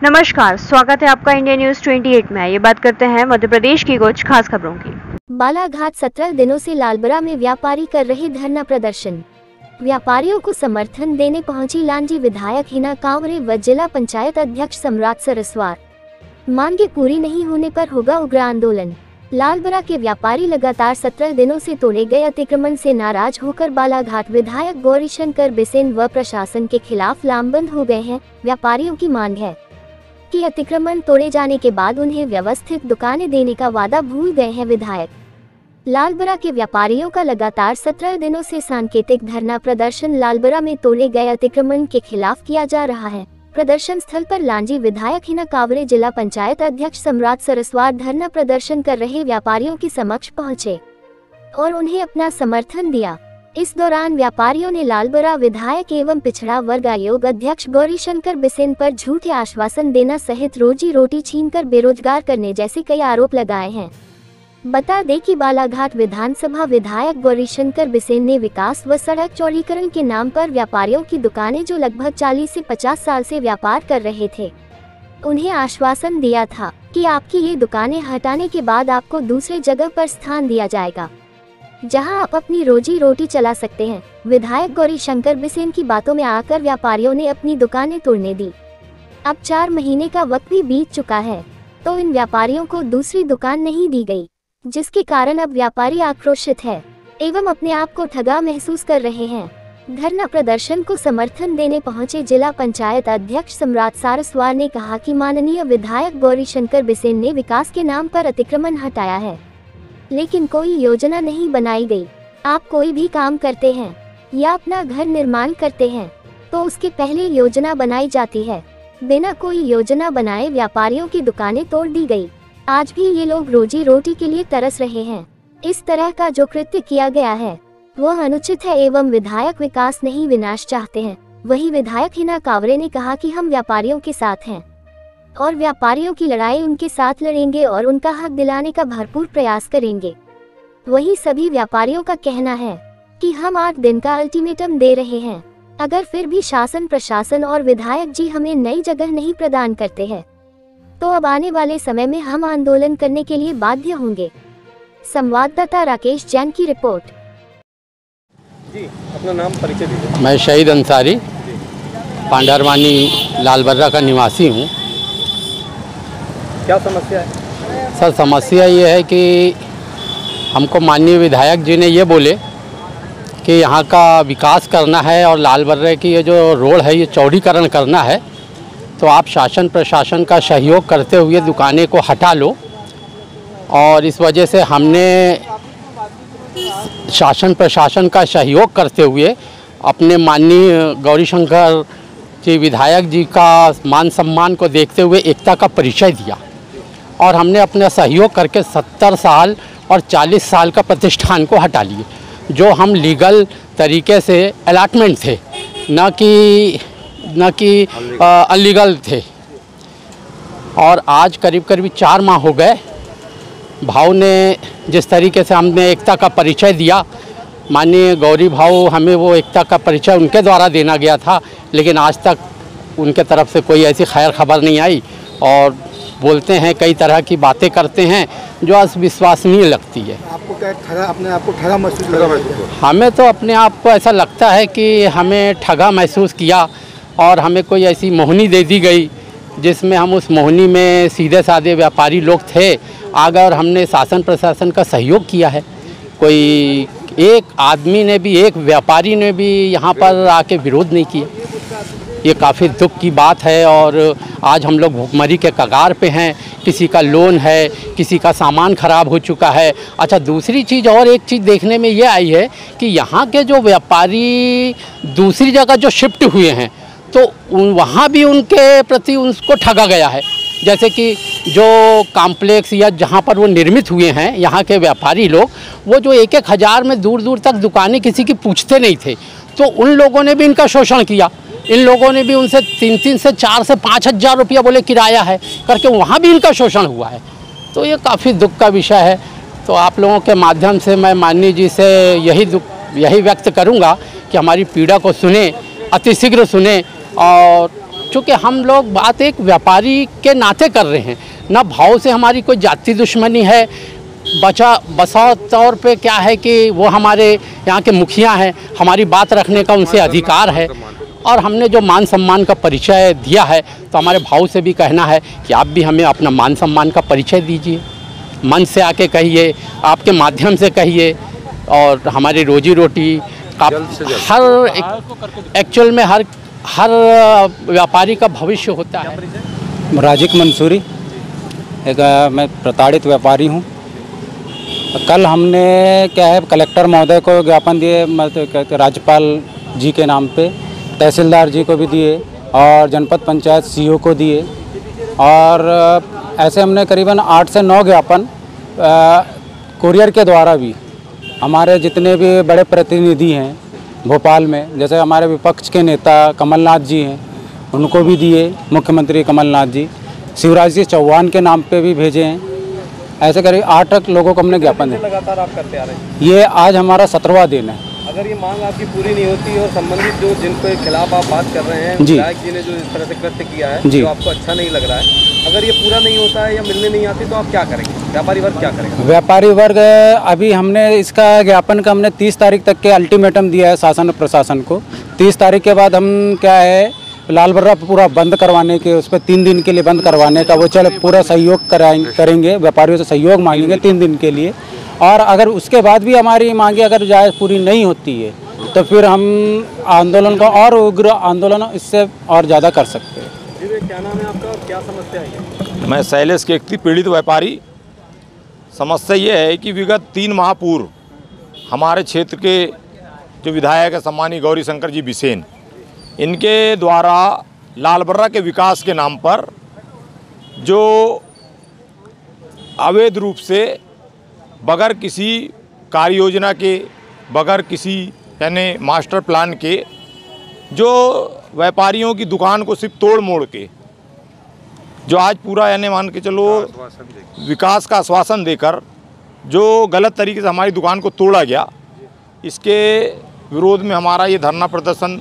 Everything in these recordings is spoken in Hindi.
नमस्कार, स्वागत है आपका इंडिया न्यूज 28 में। ये बात करते हैं मध्य प्रदेश की कुछ खास खबरों की। बालाघाट 17 दिनों से लालबरा में व्यापारी कर रहे धरना प्रदर्शन। व्यापारियों को समर्थन देने पहुंची लांजी विधायक हिना कांवरे व जिला पंचायत अध्यक्ष सम्राट सरस्वार। मांगे पूरी नहीं होने पर होगा उग्र आंदोलन। लालबरा के व्यापारी लगातार 17 दिनों से तोड़े गए अतिक्रमण से नाराज होकर बालाघाट विधायक गौरीशंकर बिसेन व प्रशासन के खिलाफ लामबंद हो गए हैं। व्यापारियों की मांग है कि अतिक्रमण तोड़े जाने के बाद उन्हें व्यवस्थित दुकानें देने का वादा भूल गए हैं विधायक। लालबरा के व्यापारियों का लगातार 17 दिनों से सांकेतिक धरना प्रदर्शन लालबरा में तोड़े गए अतिक्रमण के खिलाफ किया जा रहा है। प्रदर्शन स्थल पर लांजी विधायक हिना कांवरे, जिला पंचायत अध्यक्ष सम्राट सरस्वार धरना प्रदर्शन कर रहे व्यापारियों के समक्ष पहुंचे और उन्हें अपना समर्थन दिया। इस दौरान व्यापारियों ने लालबरा विधायक एवं पिछड़ा वर्ग आयोग अध्यक्ष गौरीशंकर बिसेन पर झूठे आश्वासन देना सहित रोजी रोटी छीनकर बेरोजगार करने जैसे कई आरोप लगाए हैं। बता दें कि बालाघाट विधानसभा विधायक गौरीशंकर बिसेन ने विकास व सड़क चौड़ीकरण के नाम पर व्यापारियों की दुकानें जो लगभग 40 से 50 साल से व्यापार कर रहे थे, उन्हें आश्वासन दिया था कि आपकी ये दुकानें हटाने के बाद आपको दूसरे जगह पर स्थान दिया जाएगा जहां आप अपनी रोजी रोटी चला सकते हैं। विधायक गौरीशंकर बिसेन की बातों में आकर व्यापारियों ने अपनी दुकानें तोड़ने दी। अब 4 महीने का वक्त भी बीत चुका है तो इन व्यापारियों को दूसरी दुकान नहीं दी गई, जिसके कारण अब व्यापारी आक्रोशित है एवं अपने आप को ठगा महसूस कर रहे हैं। धरना प्रदर्शन को समर्थन देने पहुंचे जिला पंचायत अध्यक्ष सम्राट सरस्वार ने कहा कि माननीय विधायक गौरीशंकर बिसेन ने विकास के नाम पर अतिक्रमण हटाया है, लेकिन कोई योजना नहीं बनाई गई। आप कोई भी काम करते हैं या अपना घर निर्माण करते हैं तो उसके पहले योजना बनाई जाती है। बिना कोई योजना बनाए व्यापारियों की दुकानें तोड़ दी गई। आज भी ये लोग रोजी रोटी के लिए तरस रहे हैं। इस तरह का जो कृत्य किया गया है वह अनुचित है एवं विधायक विकास नहीं विनाश चाहते हैं। वहीं विधायक हिना कांवरे ने कहा कि हम व्यापारियों के साथ हैं और व्यापारियों की लड़ाई उनके साथ लड़ेंगे और उनका हक दिलाने का भरपूर प्रयास करेंगे। वहीं सभी व्यापारियों का कहना है कि हम 8 दिन का अल्टीमेटम दे रहे हैं। अगर फिर भी शासन प्रशासन और विधायक जी हमें नई जगह नहीं प्रदान करते हैं तो अब आने वाले समय में हम आंदोलन करने के लिए बाध्य होंगे। संवाददाता राकेश जैन की रिपोर्ट। जी, अपना नाम परिचय दीजिए। मैं शहीद अंसारी पांडरवानी लालबर्रा का निवासी हूँ। क्या समस्या है? सर, समस्या ये है कि हमको माननीय विधायक जी ने ये बोले कि यहाँ का विकास करना है और लालबर्रे की ये जो रोड है ये चौड़ीकरण करना है, तो आप शासन प्रशासन का सहयोग करते हुए दुकानें को हटा लो। और इस वजह से हमने शासन प्रशासन का सहयोग करते हुए अपने माननीय गौरीशंकर जी विधायक जी का मान सम्मान को देखते हुए एकता का परिचय दिया और हमने अपना सहयोग करके 70 साल और 40 साल का प्रतिष्ठान को हटा लिए, जो हम लीगल तरीके से अलॉटमेंट थे, न कि अनलीगल थे। और आज करीब 4 माह हो गए। भाव ने जिस तरीके से हमने एकता का परिचय दिया, माननीय गौरी भाव हमें वो एकता का परिचय उनके द्वारा देना गया था, लेकिन आज तक उनके तरफ से कोई ऐसी खैर खबर नहीं आई और बोलते हैं कई तरह की बातें करते हैं जो अविश्वसनीय लगती है। आपको क्या ठगा, अपने आप को ठगा महसूस लगा? हमें तो अपने आप को ऐसा लगता है कि हमें ठगा महसूस किया और हमें कोई ऐसी मोहनी दे दी गई जिसमें हम उस मोहनी में सीधे साधे व्यापारी लोग थे आ गए और हमने शासन प्रशासन का सहयोग किया है। कोई एक आदमी ने भी, एक व्यापारी ने भी यहाँ पर आके विरोध नहीं किया। ये काफ़ी दुख की बात है और आज हम लोग भुखमरी के कगार पे हैं। किसी का लोन है, किसी का सामान ख़राब हो चुका है। अच्छा, दूसरी चीज़ और एक चीज़ देखने में ये आई है कि यहाँ के जो व्यापारी दूसरी जगह जो शिफ्ट हुए हैं तो वहाँ भी उनके प्रति उनको ठगा गया है। जैसे कि जो कॉम्प्लेक्स या जहाँ पर वो निर्मित हुए हैं यहाँ के व्यापारी लोग, वो जो 1-1 हज़ार में दूर दूर तक दुकानें किसी की पूछते नहीं थे, तो उन लोगों ने भी इनका शोषण किया। इन लोगों ने भी उनसे 3 से 4 से 5 हज़ार रुपया बोले किराया है करके वहाँ भी इनका शोषण हुआ है। तो ये काफ़ी दुख का विषय है। तो आप लोगों के माध्यम से मैं माननीय जी से यही व्यक्त करूँगा कि हमारी पीड़ा को सुने, अतिशीघ्र सुने और चूँकि हम लोग बात एक व्यापारी के नाते कर रहे हैं, ना भाव से हमारी कोई जाति दुश्मनी है। बसा तौर पे क्या है कि वो हमारे यहाँ के मुखिया हैं, हमारी बात रखने का उनसे अधिकार है, और हमने जो मान सम्मान का परिचय दिया है तो हमारे भाव से भी कहना है कि आप भी हमें अपना मान सम्मान का परिचय दीजिए, मन से आके कहिए, आपके माध्यम से कहिए, और हमारी रोजी रोटी का हर एक्चुअल में हर व्यापारी का भविष्य होता है। राजिक मंसूरी, एक मैं प्रताड़ित व्यापारी हूँ। कल हमने क्या है कलेक्टर महोदय को ज्ञापन दिए, राज्यपाल जी के नाम पे, तहसीलदार जी को भी दिए और जनपद पंचायत सीईओ को दिए, और ऐसे हमने करीबन 8 से 9 ज्ञापन कुरियर के द्वारा भी हमारे जितने भी बड़े प्रतिनिधि हैं भोपाल में, जैसे हमारे विपक्ष के नेता कमलनाथ जी हैं, उनको भी दिए, मुख्यमंत्री कमलनाथ जी, शिवराज जी चौहान के नाम पे भी भेजे हैं। ऐसे करीब 8 लोगों को हमने ज्ञापन दिया। लगातार आप करते आ रहे हैं, ये आज हमारा 17वां दिन है। अगर ये मांग आपकी पूरी नहीं होती और संबंधित जो जिनके खिलाफ आप बात कर रहे हैं, विधायक जी ने जो इस तरह से कृत्य किया है, जो आपको अच्छा नहीं लग रहा है, अगर ये पूरा नहीं होता है या मिलने नहीं आती तो आप क्या करेंगे? व्यापारी वर्ग क्या करेगा? व्यापारी वर्ग अभी हमने इसका ज्ञापन का हमने 30 तारीख तक के अल्टीमेटम दिया है शासन प्रशासन को। 30 तारीख के बाद हम क्या है लाल बर्रा पूरा बंद करवाने के, उस पर 3 दिन के लिए बंद करवाने का वो चल पूरा सहयोग करेंगे, व्यापारियों से सहयोग मांगेंगे 3 दिन के लिए। और अगर उसके बाद भी हमारी मांगे अगर जायज़ पूरी नहीं होती है तो फिर हम आंदोलन का और उग्र आंदोलन इससे और ज़्यादा कर सकते हैं। क्या नाम है आपका और क्या समस्या है? मैं शैलेश केकती, पीड़ित व्यापारी। समस्या ये है कि विगत 3 माह पूर्व हमारे क्षेत्र के जो विधायक है सम्मानीय गौरी शंकर जी बिसेन, इनके द्वारा लालबर्रा के विकास के नाम पर जो अवैध रूप से बगैर किसी कार्य योजना के, बगैर किसी यानी मास्टर प्लान के, जो व्यापारियों की दुकान को सिर्फ तोड़ मोड़ के, जो आज पूरा यानी मान के चलो विकास का आश्वासन देकर जो गलत तरीके से हमारी दुकान को तोड़ा गया, इसके विरोध में हमारा ये धरना प्रदर्शन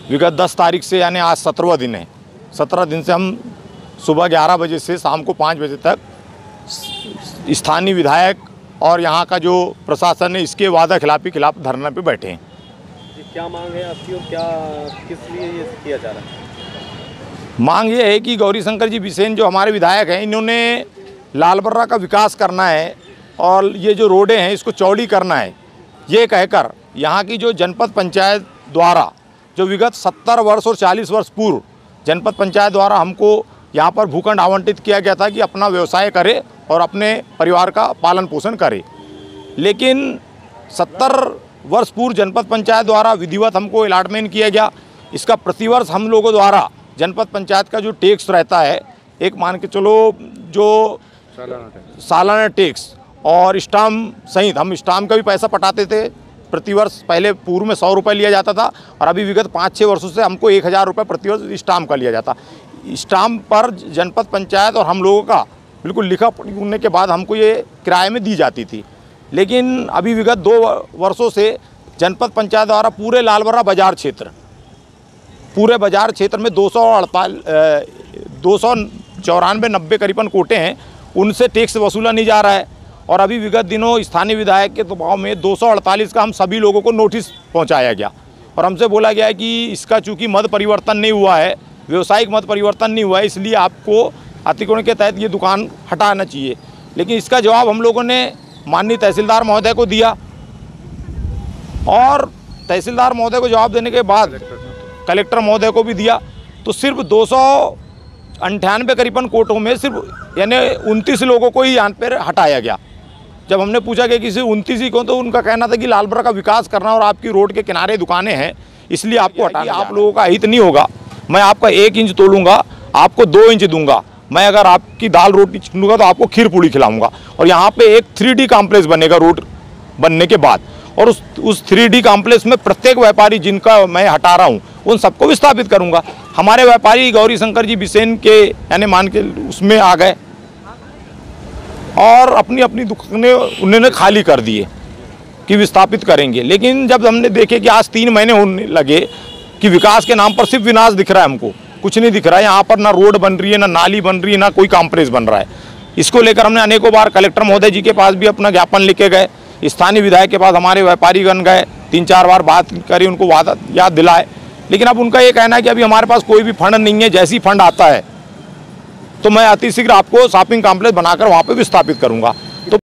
विगत 10 तारीख से यानी आज 17वां दिन है। 17 दिन से हम सुबह 11 बजे से शाम को 5 बजे तक स्थानीय विधायक और यहाँ का जो प्रशासन है इसके वादा खिलाफी खिलाफ धरना पे बैठे हैं। क्या मांग है आपकी और क्या किस लिए ये किया जा रहा है? मांग ये है कि गौरी शंकर जी बिसेन जो हमारे विधायक हैं, इन्होंने लालबर्रा का विकास करना है और ये जो रोडें हैं इसको चौड़ी करना है, ये कहकर यहाँ की जो जनपद पंचायत द्वारा जो विगत 70 वर्ष और 40 वर्ष पूर्व जनपद पंचायत द्वारा हमको यहाँ पर भूखंड आवंटित किया गया था कि अपना व्यवसाय करे और अपने परिवार का पालन पोषण करे। लेकिन 70 वर्ष पूर्व जनपद पंचायत द्वारा विधिवत हमको अलॉटमेंट किया गया। इसका प्रतिवर्ष हम लोगों द्वारा जनपद पंचायत का जो टैक्स रहता है, एक मान के चलो जो सालाना टैक्स और स्टाम्प सहित, हम स्टाम्प का भी पैसा पटाते थे प्रतिवर्ष। पहले पूर्व में 100 रुपये लिया जाता था और अभी विगत 5-6 वर्षों से हमको 1000 रुपये प्रतिवर्ष स्टाम्प का लिया जाता। स्टाम्प पर जनपद पंचायत और हम लोगों का बिल्कुल लिखा पढ़ने के बाद हमको ये किराए में दी जाती थी। लेकिन अभी विगत 2 वर्षों से जनपद पंचायत द्वारा पूरे लालबर्रा बाजार क्षेत्र, पूरे बाजार क्षेत्र में 294-90 करीबन कोटे हैं, उनसे टैक्स वसूला नहीं जा रहा है। और अभी विगत दिनों स्थानीय विधायक के दबाव में 248 का हम सभी लोगों को नोटिस पहुंचाया गया और हमसे बोला गया है कि इसका चूँकि मत परिवर्तन नहीं हुआ है, व्यावसायिक मत परिवर्तन नहीं हुआ है, इसलिए आपको अतिक्रमण के तहत ये दुकान हटाना चाहिए। लेकिन इसका जवाब हम लोगों ने माननीय तहसीलदार महोदय को दिया और तहसीलदार महोदय को जवाब देने के बाद कलेक्टर महोदय को भी दिया, तो सिर्फ 298 करीबन कोटों में सिर्फ यानी 29 लोगों को ही यहाँ पर हटाया गया। जब हमने पूछा कि किसी 29 ही को, तो उनका कहना था कि लालबर्रा का विकास करना और आपकी रोड के किनारे दुकानें हैं इसलिए आपको हटाना। आप लोगों का हित नहीं होगा, मैं आपका 1 इंच तोलूँगा, आपको 2 इंच दूंगा। मैं अगर आपकी दाल रोटी छूँगा तो आपको खीर पूड़ी खिलाऊंगा। और यहाँ पे एक 3D कॉम्प्लेक्स बनेगा रोड बनने के बाद, और उस 3D कॉम्प्लेक्स में प्रत्येक व्यापारी जिनका मैं हटा रहा हूँ उन सबको भी स्थापित करूँगा। हमारे व्यापारी गौरी शंकर जी बिसेन के यानी मान के उसमें आ गए और अपनी अपनी दुकानें उन्होंने खाली कर दिए कि विस्थापित करेंगे। लेकिन जब हमने देखे कि आज 3 महीने होने लगे कि विकास के नाम पर सिर्फ विनाश दिख रहा है हमको, कुछ नहीं दिख रहा है। यहाँ पर ना रोड बन रही है, ना नाली बन रही है, ना कोई कॉम्प्लेक्स बन रहा है। इसको लेकर हमने अनेकों बार कलेक्टर महोदय जी के पास भी अपना ज्ञापन लिखे गए, स्थानीय विधायक के पास हमारे व्यापारीगण गए, 3-4 बार बात करी, उनको वादा याद दिलाए, लेकिन अब उनका ये कहना है कि अभी हमारे पास कोई भी फंड नहीं है, जैसी फंड आता है तो मैं अतिशीघ्र आपको शॉपिंग कॉम्प्लेक्स बनाकर वहाँ पे विस्थापित करूँगा।